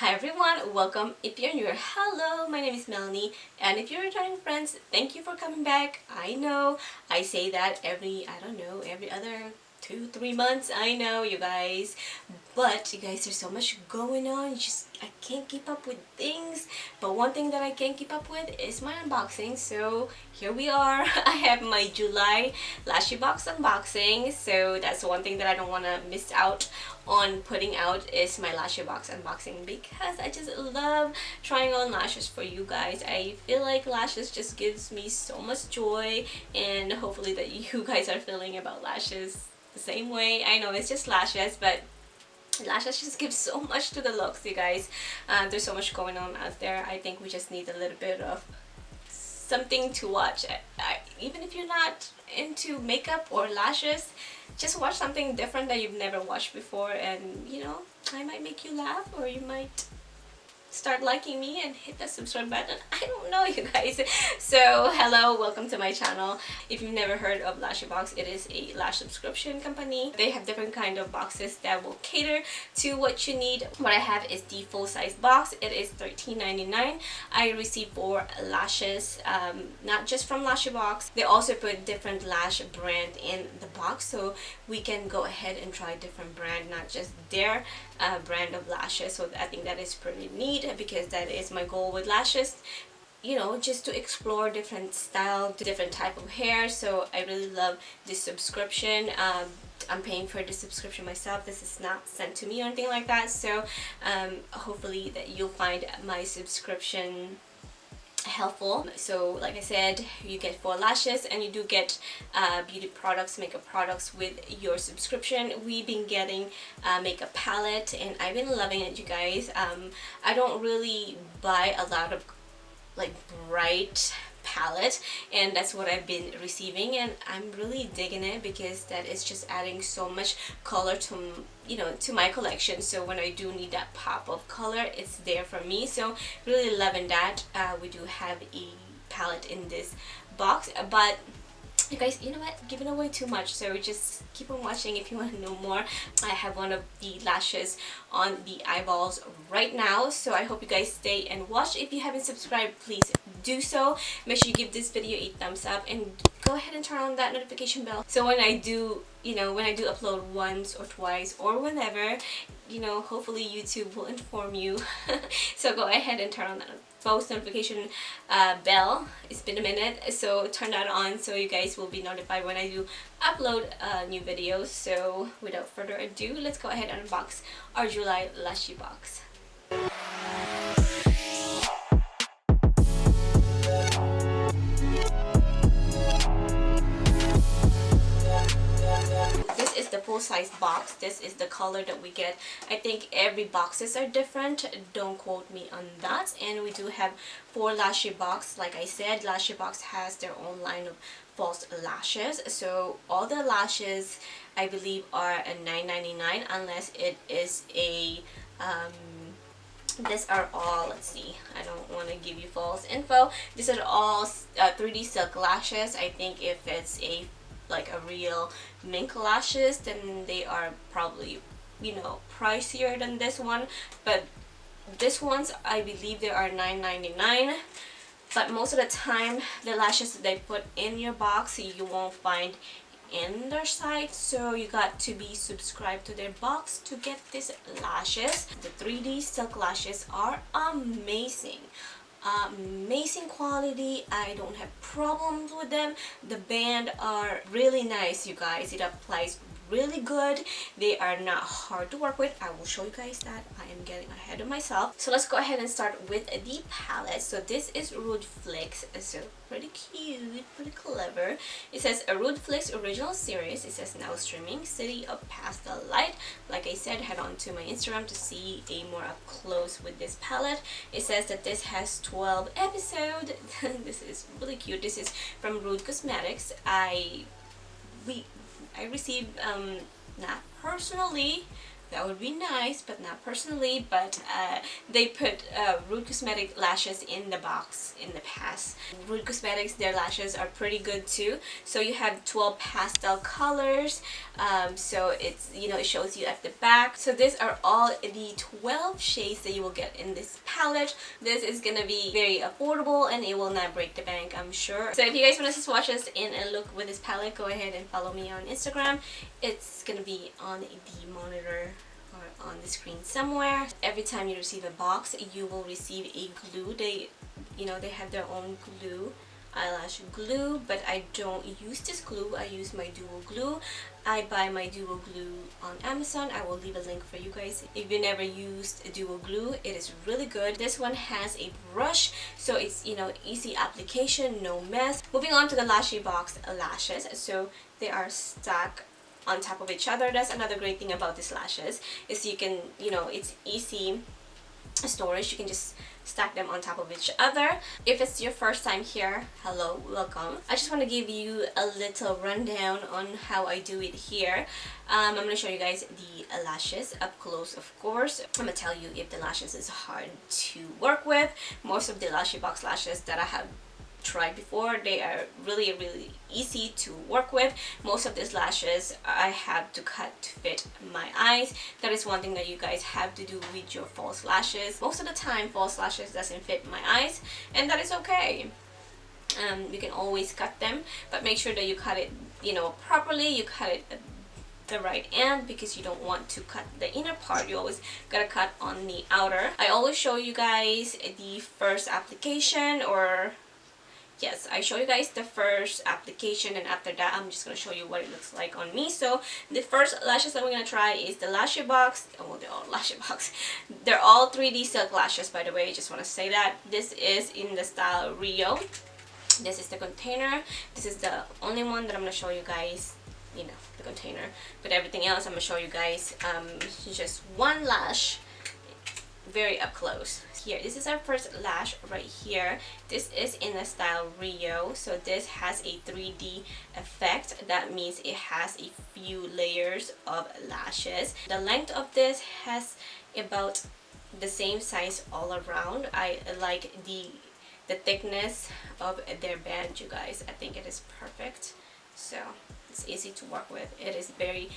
Hi everyone, welcome. If you're new, hello, my name is Melanie, and if you're returning friends, thank you for coming back. I know I say that every other 2-3 months. I know, you guys, but you guys, there's so much going on. I can't keep up with things. But one thing that I can keep up with is my unboxing. So here we are. I have my July Lashybox unboxing. So that's one thing that I don't want to miss out on putting out is my Lashybox unboxing, because I just love trying on lashes for you guys. I feel like lashes just gives me so much joy, and hopefully that you guys are feeling about lashes the same way. I know it's just lashes, but lashes just give so much to the looks, you guys. There's so much going on out there. I think we just need a little bit of something to watch. Even if you're not into makeup or lashes, just watch something different that you've never watched before, and I might make you laugh, or you might start liking me and hit that subscribe button. I don't know, you guys. So hello, welcome to my channel. If you've never heard of Lashybox, it is a lash subscription company. They have different kind of boxes that will cater to what you need. What I have is the full size box. It is $13.99. I received 4 lashes, not just from Lashybox. They also put different lash brand in the box, so we can go ahead and try different brand, not just their brand of lashes. So I think that is pretty neat, because that is my goal with lashes, just to explore different style, different type of hair. So I really love this subscription. I'm paying for the subscription myself. This is not sent to me or anything like that. So hopefully that you'll find my subscription helpful. So like I said, you get 4 lashes, and you do get beauty products, makeup products with your subscription. We've been getting makeup palette, and I've been loving it, you guys. I don't really buy a lot of like bright palette, and that's what I've been receiving, and I'm really digging it, because that is just adding so much color to to my collection. So when I do need that pop of color, it's there for me. So really loving that. We do have a palette in this box, but you guys, you know what, giving away too much, so just keep on watching if you want to know more. I have one of the lashes on the eyeballs right now, so I hope you guys stay and watch. If you haven't subscribed, please do so. Make sure you give this video a thumbs up, and go ahead and turn on that notification bell, so when I do upload once or twice or whenever, hopefully YouTube will inform you. So go ahead and turn on that post notification bell. It's been a minute, so turn that on so you guys will be notified when I do upload new videos. So without further ado, let's go ahead and unbox our July Lashybox. The full size box. This is the color that we get. I think every boxes are different, don't quote me on that. And we do have 4 Lashybox. Like I said, Lashybox has their own line of false lashes, so all the lashes I believe are $9.99, unless it is a these are all, let's see, I don't want to give you false info. These are all 3D silk lashes. I think if it's like a real mink lashes, then they are probably pricier than this one, but this ones I believe they are $9.99. But most of the time the lashes that they put in your box you won't find in their site, so you got to be subscribed to their box to get these lashes. The 3D silk lashes are amazing. Amazing quality. I don't have problems with them. The band are really nice, you guys. It applies really good. They are not hard to work with. I will show you guys that. I am getting ahead of myself. So let's go ahead and start with the palette. So this is Rude Flicks. So pretty cute, pretty clever. It says a Rude Flicks original series. It says now streaming City of Pastel Light. Like I said, head on to my Instagram to see a more up close with this palette. It says that this has 12 episodes. This is really cute. This is from Rude Cosmetics. I received not personally, That would be nice, but not personally. But they put Rude Cosmetic lashes in the box in the past. Rude Cosmetics, their lashes are pretty good too. So you have 12 pastel colors. So it's, you know, it shows you at the back. So these are all the 12 shades that you will get in this palette. This is gonna be very affordable and it will not break the bank, I'm sure. So if you guys want to swatch us in and look with this palette, go ahead and follow me on Instagram. It's gonna be on the monitor or on the screen somewhere. Every time you receive a box, you will receive a glue. They have their own glue, eyelash glue, but I don't use this glue. I use my dual glue. I buy my dual glue on Amazon. I will leave a link for you guys. If you never used a dual glue, it is really good. This one has a brush, so it's, you know, easy application, no mess. Moving on to the Lashybox lashes. So they are stacked on top of each other. That's another great thing about these lashes, is you can, you know, it's easy storage. You can just stack them on top of each other. If it's your first time here, hello, welcome. I just want to give you a little rundown on how I do it here. I'm going to show you guys the lashes up close, of course. I'm going to tell you if the lashes is hard to work with. Most of the Lashybox lashes that I have tried before, they are really easy to work with. Most of these lashes I have to cut to fit my eyes. That is one thing that you guys have to do with your false lashes. Most of the time false lashes doesn't fit my eyes, and that is okay. You can always cut them, but make sure that you cut it, you know, properly. You cut it at the right end, because you don't want to cut the inner part. You always gotta cut on the outer. I always show you guys the first application, or yes, I show you guys the first application, and after that I'm just going to show you what it looks like on me. So the first lashes that we're going to try is the Lashybox. Oh, they're all Lashybox. They're all 3D silk lashes, by the way. Just want to say that. This is in the style Rio. This is the container. This is the only one that I'm going to show you guys, you know, the container. But everything else I'm going to show you guys just one lash very up close. Here, this is our first lash right here. This is in the style Rio, so this has a 3D effect. That means it has a few layers of lashes. The length of this has about the same size all around. I like the thickness of their band, you guys. I think it is perfect. So it's easy to work with. It is very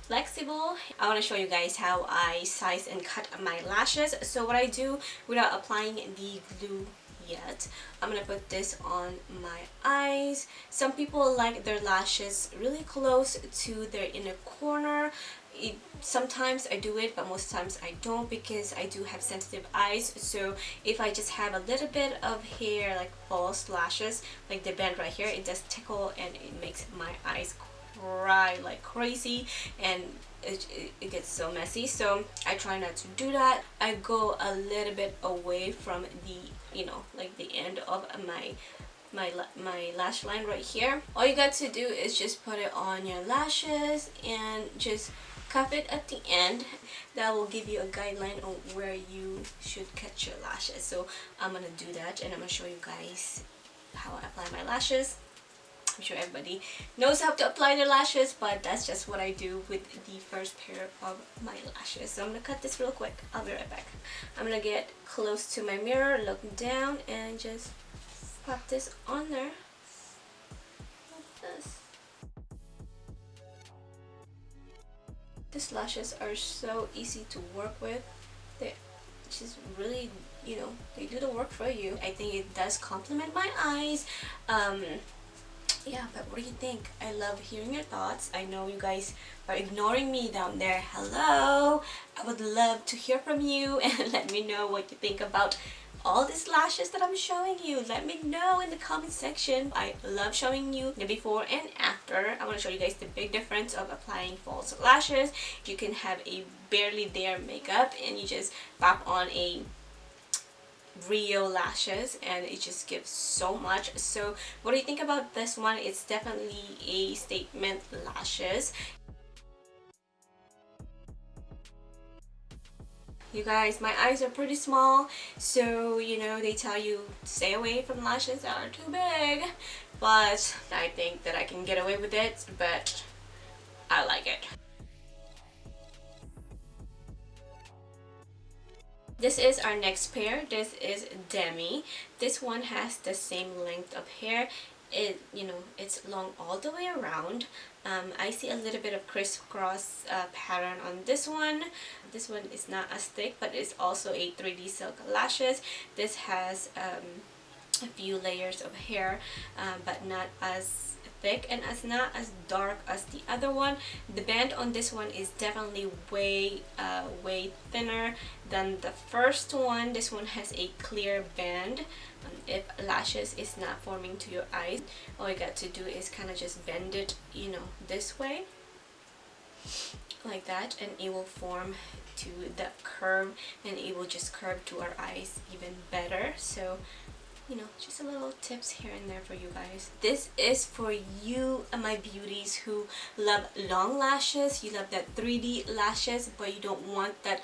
flexible. I want to show you guys how I size and cut my lashes. So what I do without applying the glue yet, I'm gonna put this on my eyes. Some people like their lashes really close to their inner corner. Sometimes I do it, but most times I don't, because I do have sensitive eyes. So if I just have a little bit of hair, like false lashes, like the band right here, it does tickle and it makes my eyes cry like crazy, and it gets so messy. So I try not to do that. I go a little bit away from the, you know, like the end of my lash line right here. All you got to do is just put it on your lashes and just cuff it at the end. That will give you a guideline on where you should cut your lashes. So I'm gonna do that, and I'm gonna show you guys how I apply my lashes. I'm sure everybody knows how to apply their lashes, but that's just what I do with the first pair of my lashes. So I'm gonna cut this real quick. I'll be right back. I'm gonna get close to my mirror, look down, and just pop this on there like this. These lashes are so easy to work with. They just really, you know, they do the work for you. I think it does complement my eyes. Yeah, but what do you think? I love hearing your thoughts. I know you guys are ignoring me down there. Hello! I would love to hear from you and let me know what you think about all these lashes that I'm showing you. Let me know in the comment section. I love showing you the before and after. I want to show you guys the big difference of applying false lashes. You can have a barely there makeup and you just pop on a Rio Lashes and it just gives so much. So what do you think about this one? It's definitely a statement lashes. You guys, my eyes are pretty small, so you know they tell you stay away from lashes that are too big, but I think that I can get away with it, but I like it. This is our next pair. This is Demi. This one has the same length of hair. It's long all the way around. I see a little bit of crisscross pattern on this one. This one is not as thick, but it's also a 3D silk lashes. This has a few layers of hair, but not as thick and not as dark as the other one. The band on this one is definitely way thinner than the first one. This one has a clear band. If lashes is not forming to your eyes, all you got to do is kind of just bend it, this way, like that, and it will form to the curve, and it will just curve to our eyes even better. So just a little tips here and there for you guys. This is for you, my beauties, who love long lashes. You love that 3D lashes, but you don't want that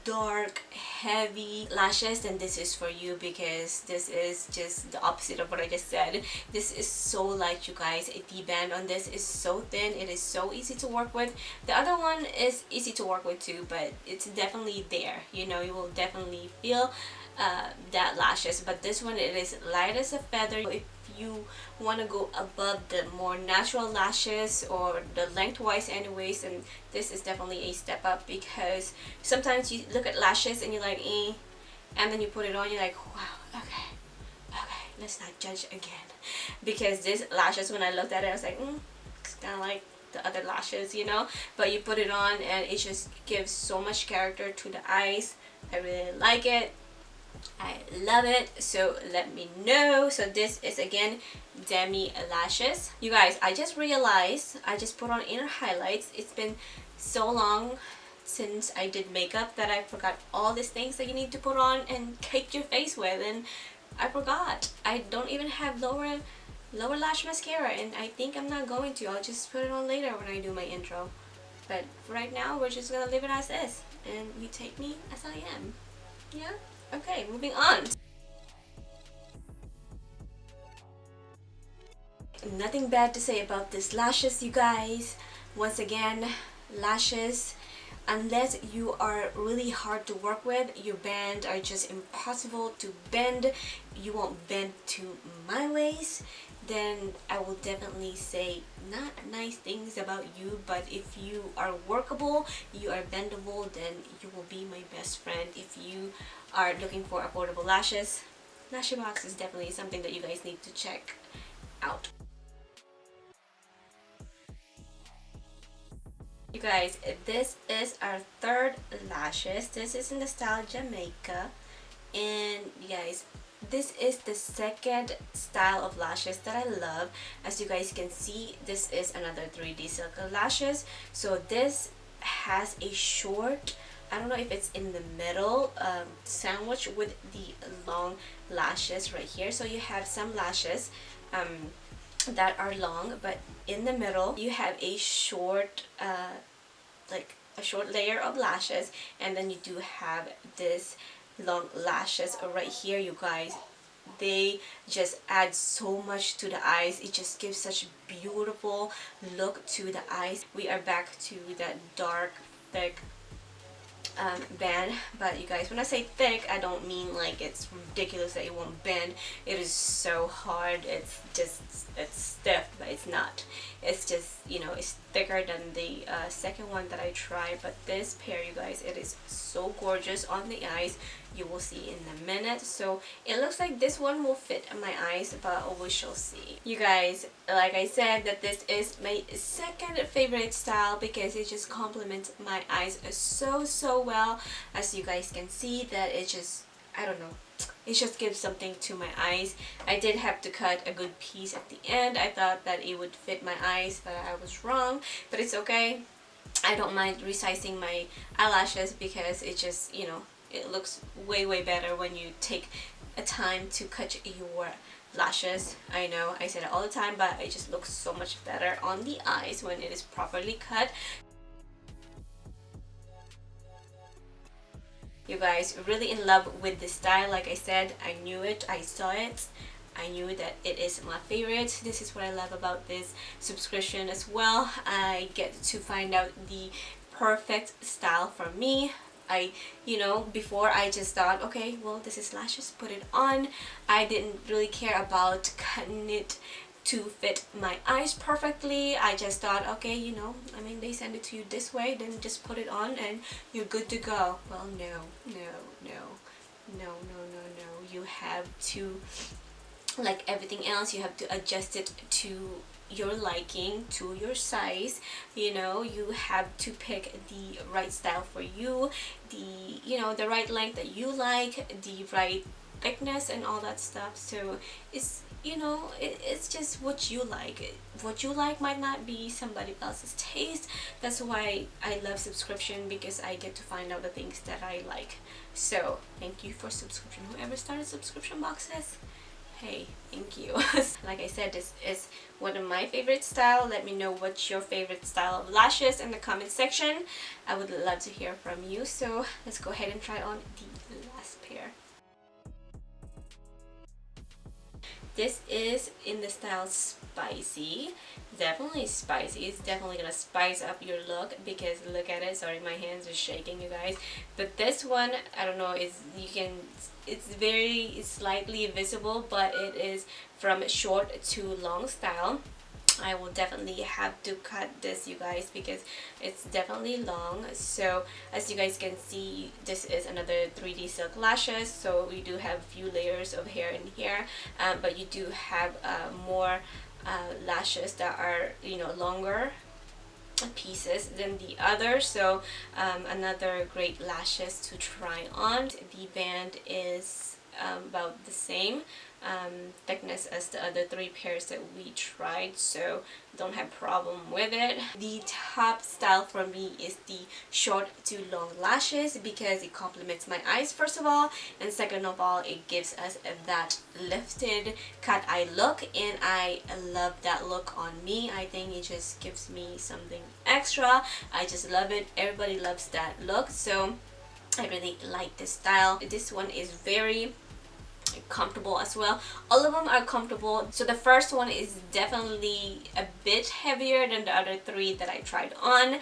dark, heavy lashes. Then this is for you, because this is just the opposite of what I just said. This is so light, you guys. The band on this is so thin. It is so easy to work with. The other one is easy to work with too, but it's definitely there. You will definitely feel that lashes, but this one, it is light as a feather. If you want to go above the more natural lashes or the lengthwise anyways, and this is definitely a step up, because sometimes you look at lashes and you're like and then you put it on, you're like, wow, okay, let's not judge again. Because this lashes, when I looked at it, I was like, it's kind of like the other lashes, but you put it on and it just gives so much character to the eyes. I really like it. I love it, so let me know. So this is again Demi Lashes. You guys, I just realized I just put on inner highlights. It's been so long since I did makeup that I forgot all these things that you need to put on and cake your face with, and I forgot. I don't even have lower lash mascara, and I think I'm not going to. I'll just put it on later when I do my intro. But right now we're just gonna leave it as is, and you take me as I am. Yeah? Okay, moving on. Nothing bad to say about this lashes, you guys. Once again, lashes, unless you are really hard to work with, your band are just impossible to bend, you won't bend to my ways, then I will definitely say not nice things about you. But if you are workable, you are bendable, then you will be my best friend. If you are looking for affordable lashes, Lashybox is definitely something that you guys need to check out. You guys, this is our third lashes. This is in the style Jamaica, and you guys, this is the second style of lashes that I love. As you guys can see, this is another 3D silk lashes. So this has a short, I don't know if it's in the middle, sandwich with the long lashes right here. So you have some lashes that are long, but in the middle you have a short like a short layer of lashes, and then you do have this long lashes right here. You guys, they just add so much to the eyes. It just gives such beautiful look to the eyes. We are back to that dark, thick band. But you guys, when I say thick, I don't mean like it's ridiculous that it won't bend. It is so hard. It's stiff, but it's not. It's just, it's thicker than the second one that I tried. But this pair, you guys, it is so gorgeous on the eyes. You will see in a minute. So it looks like this one will fit my eyes, but we shall see. You guys, like I said, that this is my second favorite style because it just complements my eyes so well. As you guys can see, that it just, I don't know, it just gives something to my eyes. I did have to cut a good piece at the end. I thought that it would fit my eyes, but I was wrong. But it's okay. I don't mind resizing my eyelashes because it just, it looks way better when you take a time to cut your lashes. I know I say that all the time, but it just looks so much better on the eyes when it is properly cut. You guys, really in love with this style. Like I said, I knew it, I saw it, I knew that it is my favorite. This is what I love about this subscription as well. I get to find out the perfect style for me. you know, before I just thought, okay, well, this is lashes, put it on. I didn't really care about cutting it to fit my eyes perfectly. I just thought, okay, you know, I mean, they send it to you this way, then just put it on and you're good to go. Well, no. You have to, like everything else, you have to adjust it to your liking, to your size. You know, you have to pick the right style for you, the, you know, the right length that you like, the right thickness and all that stuff. So it's, you know, it's just what you like. What you like might not be somebody else's taste. That's why I love subscription, because I get to find out the things that I like. So thank you for subscription, whoever started subscription boxes. Hey, thank you. Like I said, this is one of my favorite style. Let me know what's your favorite style of lashes in the comment section. I would love to hear from you. So let's go ahead and try on the last pair. This is in the style spicy. Definitely spicy. It's definitely gonna spice up your look, because look at it. Sorry, my hands are shaking, you guys. But this one, I don't know, is, you can, it's very slightly visible, but it is from short to long style. I will definitely have to cut this, you guys, because it's definitely long. So as you guys can see, this is another 3D silk lashes. So we do have a few layers of hair in here, but you do have more lashes that are, you know, longer pieces than the other. So another great lashes to try on. The band is about the same thickness as the other three pairs that we tried, so don't have problem with it. The top style for me is the short to long lashes, because it complements my eyes, first of all, and second of all, it gives us that lifted cat eye look, and I love that look on me. I think it just gives me something extra. I just love it. Everybody loves that look, so I really like this style. This one is very comfortable as well. All of them are comfortable. So the first one is definitely a bit heavier than the other three that I tried on.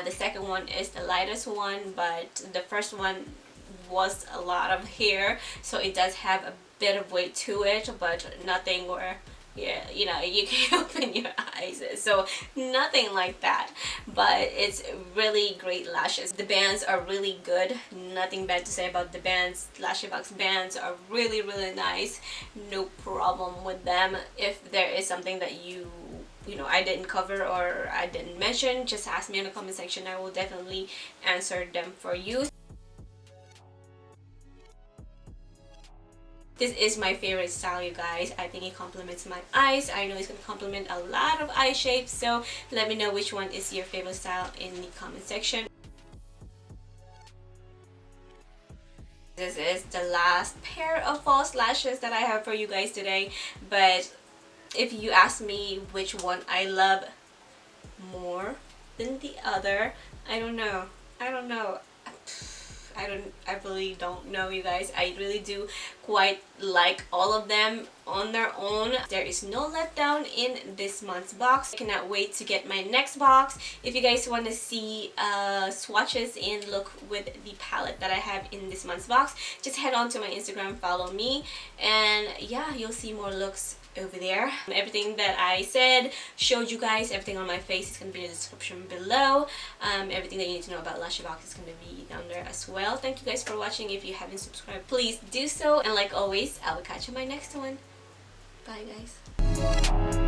The second one is the lightest one, but the first one was a lot of hair, so it does have a bit of weight to it, but nothing where, yeah, you know, you can open your eyes, so nothing like that. But it's really great lashes. The bands are really good. Nothing bad to say about the bands. Lashybox bands are really nice. No problem with them. If there is something that you know, I didn't cover or I didn't mention, just ask me in the comment section. I will definitely answer them for you. This is my favorite style, you guys. I think it complements my eyes. I know it's going to complement a lot of eye shapes, so let me know which one is your favorite style in the comment section. This is the last pair of false lashes that I have for you guys today, but if you ask me which one I love more than the other, I don't know. I really don't know, you guys. I really do quite like all of them on their own. There is no letdown in this month's box. I cannot wait to get my next box. If you guys want to see swatches and look with the palette that I have in this month's box, just head on to my Instagram, follow me, and yeah, you'll see more looks over there. Everything that I said, showed you guys, everything on my face is going to be in the description below. Everything that you need to know about Lashybox is going to be down there as well. Thank you guys for watching. If you haven't subscribed, please do so, and like always, I will catch you in my next one. Bye guys.